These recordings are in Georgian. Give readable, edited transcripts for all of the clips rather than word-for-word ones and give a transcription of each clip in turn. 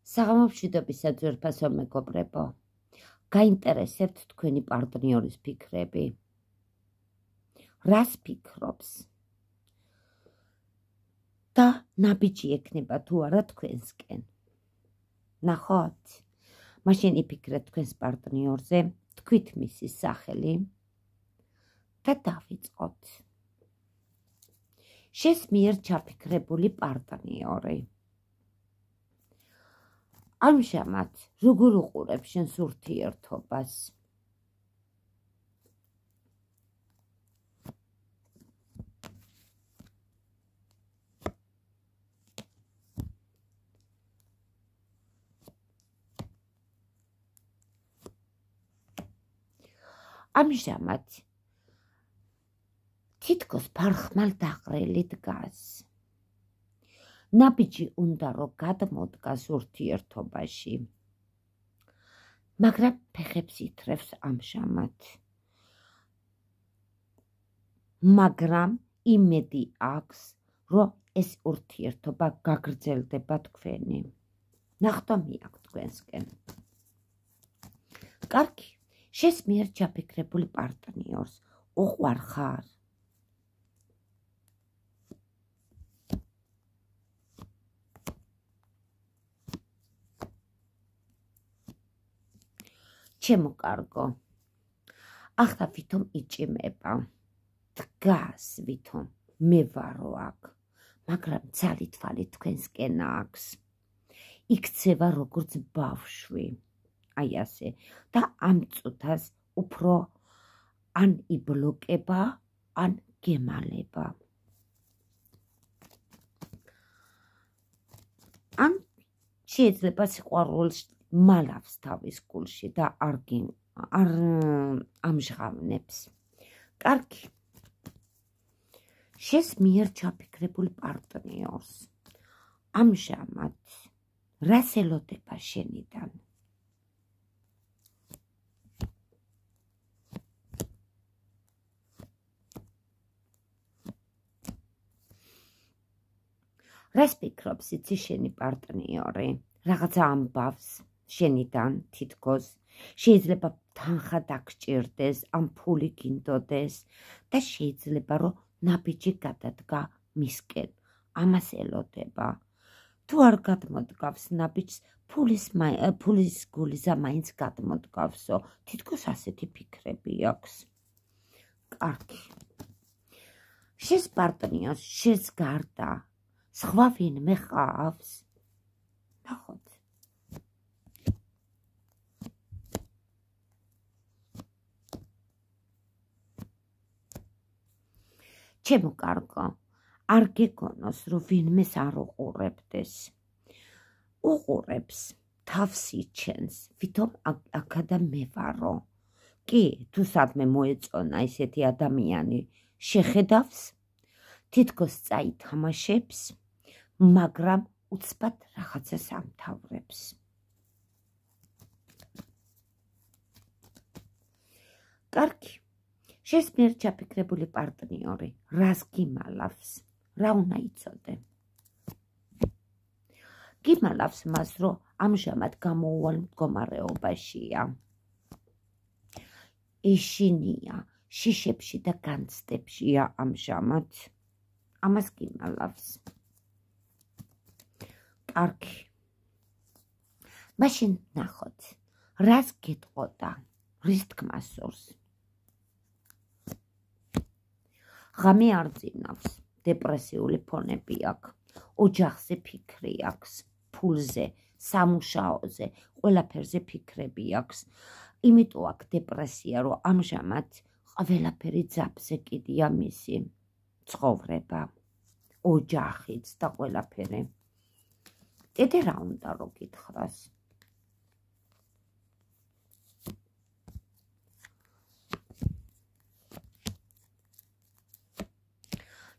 საღამომშვიდობისა ძვირფასო მეგობრებო, გაინტერესებთ თქვენი პარტნიორის ფიქრები. რას ფიქრობს? და ნაბიჯი ექნება თუ არა თქვენსკენ. ნახოთ, მაშინ იფიქრეთ თქვენს პარტნიორზე, თქვით მისი სახელი და დავიწყოთ. შენს მიერ ჩაფიქრებული პარტნიორი. ამჟამად როგორ უყურებ შენს ურთიერთობას? ამჟამად თითქოს ფარხმალ დაყრილი დგას. ნაბიჯი უნდა რომ გადმოდგას ურთიერთობაში, მაგრამ ფეხებს ითრევს ამჟამად. მაგრამ იმედი აქვს, რომ ეს ურთიერთობა გაგრძელდება თქვენი. ნახტომი აქვს თქვენსკენ. კარგი, შენს მიერ ჩაფიქრებული პარტნიორს უყვარ ხარ? ჩემო კარგო, ახლა ვითომ იჭიმება, დგას ვითომ მე ვარო აქ, მაგრამ ძალითვალი თქვენსკენ აქვს. იქცევა როგორც ბავშვი, აი ასე, და ამ წუთას უფრო ან იბლოკება, ან გემალება. ან შეიძლება სიყვარულს მალავს თავის გულში და არ ამჟღავნებს. კარგი, შენს მიერ ჩაფიქრებული პარტნიორს ამჟამად რას ელოდება შენიდან? რას ფიქრობს იცი შენი პარტნიორი? რაღაცა ამბავს შენიდან თითქოს, შეიძლება თანხა დაგჭირდეს, ამ ფული გინდოდეს და შეიძლება რომ ნაბიჯი გადადგა მისკენ, ამას ელოდება. თუ არ გადმოდგავს ნაბიჯს, ფულის გულიზა მაინც გადმოდგავსო, თითქოს ასეთი ფიქრები აქვს. კარგი, შენს პარტნიორს შენს გარდა სხვა ვინმე ყავს? ნახოთ. ჩემო კარგო, არ გეგონოს რომ ვინმეს არ უყურებდეს. უყურებს, თავს იჩენს, ვითომ აქა და მე ვარო. კი, თუ სადმე მოეწონა ისეთი ადამიანი, შეხედავს, თითქოს წაითამაშებს, მაგრამ უცბად რაღაცას ამთავრებს. კარგი, შენს მიერ ჩაფიქრებული პარტნიორი რას გიმალავს? რა უნდა იცოდე? გიმალავს მას, რომ ამჟამად გამოუვალ მდგომარეობაშია. ეშინია, შიშებში და განცდებშია ამჟამად. ამას გიმალავს. კარგი, მაშინ ნახოთ, რას გეტყოდა, რის თქმა სურს? ღამე არ ძინავს, დეპრესიული ფონები აქვს, ოჯახზე ფიქრი აქვს, ფულზე, სამუშაოზე, ყველაფერზე ფიქრები აქვს. იმიტომ აქვს დეპრესია, რომ ამჟამად ყველაფერი ძაბზე კიდია მისი ცხოვრება, ოჯახიც და ყველაფერი. დედე რა უნდა რომ გითხრას?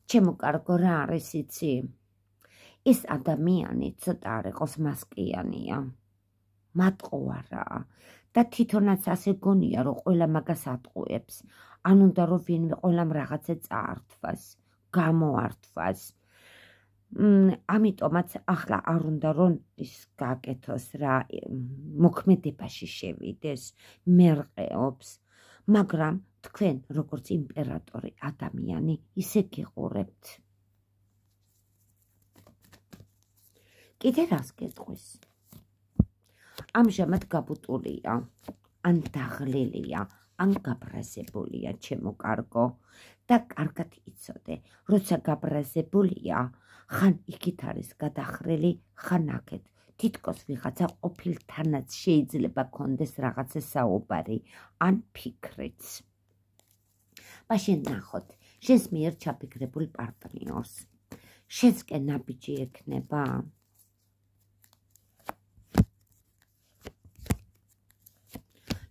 ჩემო კარგო, რა არის იცი? ეს ადამიანი ცოტა არ იყოს მასკიანია. მატყუარაა და თვითონაც ასე გონია, რომ ყველა მაგას ატყუებს. ან უნდა რომ ვინმე ყველამ რაღაცა წაართვას, გამოართვას. ამიტომაც ახლა არ უნდა რომ ის გააკეთოს რა მოქმედებაში შევიდეს მერყეობს მაგრამ თქვენ როგორც იმპერატორი ადამიანი ისე გიყურებთ კიდე რას გეტყვის ამჟამად გაბუტულია ან დაღლილია ან გაბრაზებულია ჩემო კარგო და კარგად იცოდე როცა გაბრაზებულია ხან იქით არის გადახრილი ხან აქეთ თითქოს ვიღაცა ყოფილთანაც შეიძლება კონდეს რაღაცა საუბარი ან ფიქრიც მაშინ ნახოთ შენს მიერ ჩაფიქრებულ პარტნიორს შენსკენ ნაბიჯი ექნება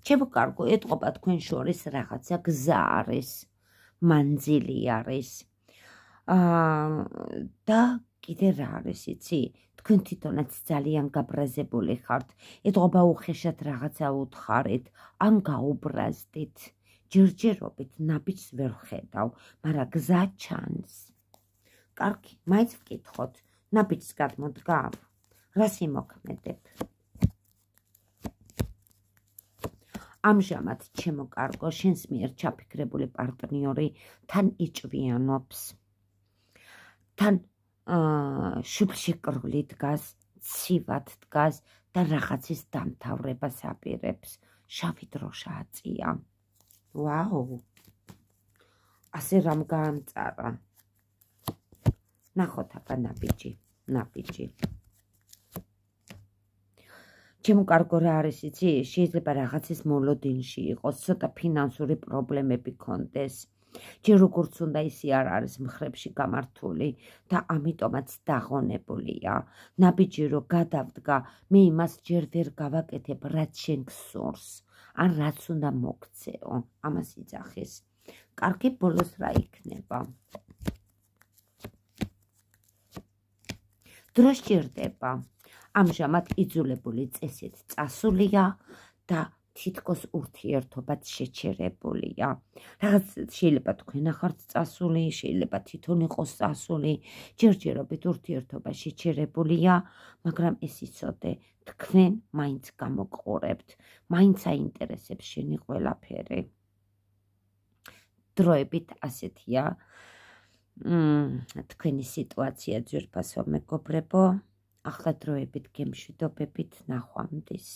ჩემო კარგო ეტყობა თქვენ შორის რაღაცა გზა არის მანძილი არის და კიდე რა არის იცი თქვენ თვითონაც ძალიან გაბრაზებული ხართ ეტყობა უხეშად რაღაცა უთხარით ან გაუბრაზდით ჯერჯერობით ნაბიჯს ვერ ხედავ მაგრამ გზა ჩანს კარგი მაინც ვკითხოთ ნაბიჯს გადმოდგავ რას იმოქმედებ ამჟამად ჩემო კარგო შენს მიერ ჩაფიქრებული პარტნიორი თან იჭვიანობს თან შუბშიკრული დგას ცივად დგას და რაღაცის დამთავრებას აპირებს შავი დროშა აწია ვაუ ასე რამ გაამწარა ნახოთ აბა ნაბიჯი ჩემო კარგო რა არის იცი შეიძლება რაღაცის მოლოდინში იყოს ცოტა ფინანსური პრობლემები ქონდეს ჯერ როგორც უნდა ისი არ არის მხრებში გამართული და ამიტომაც დაღონებულია ნაბიჯი რო გადავდგა მე იმას ჯერ ვერ გავაკეთებ რაც შენ გსურს ან რაც უნდა მოგცეო ამას იძახის კარგი ბოლოს რა იქნება დრო სჭირდება ამჟამად იძულებული წესით წასულია და თითქოს ურთიერთობაც შეჩერებულია რაღაც შეიძლება თქვენ ახართ წასული შეიძლება თვითონ იყოს წასული ჯერჯერობით ურთიერთობა შეჩერებულია მაგრამ ეს იცოდე თქვენ მაინც გამოგყურებთ მაინც აინტერესებს შენი ყველაფერი დროებით ასეთია თქვენი სიტუაცია ძვირფასო მეგობრებო ახლა დროებით გემშვიდობებით ნახვამდის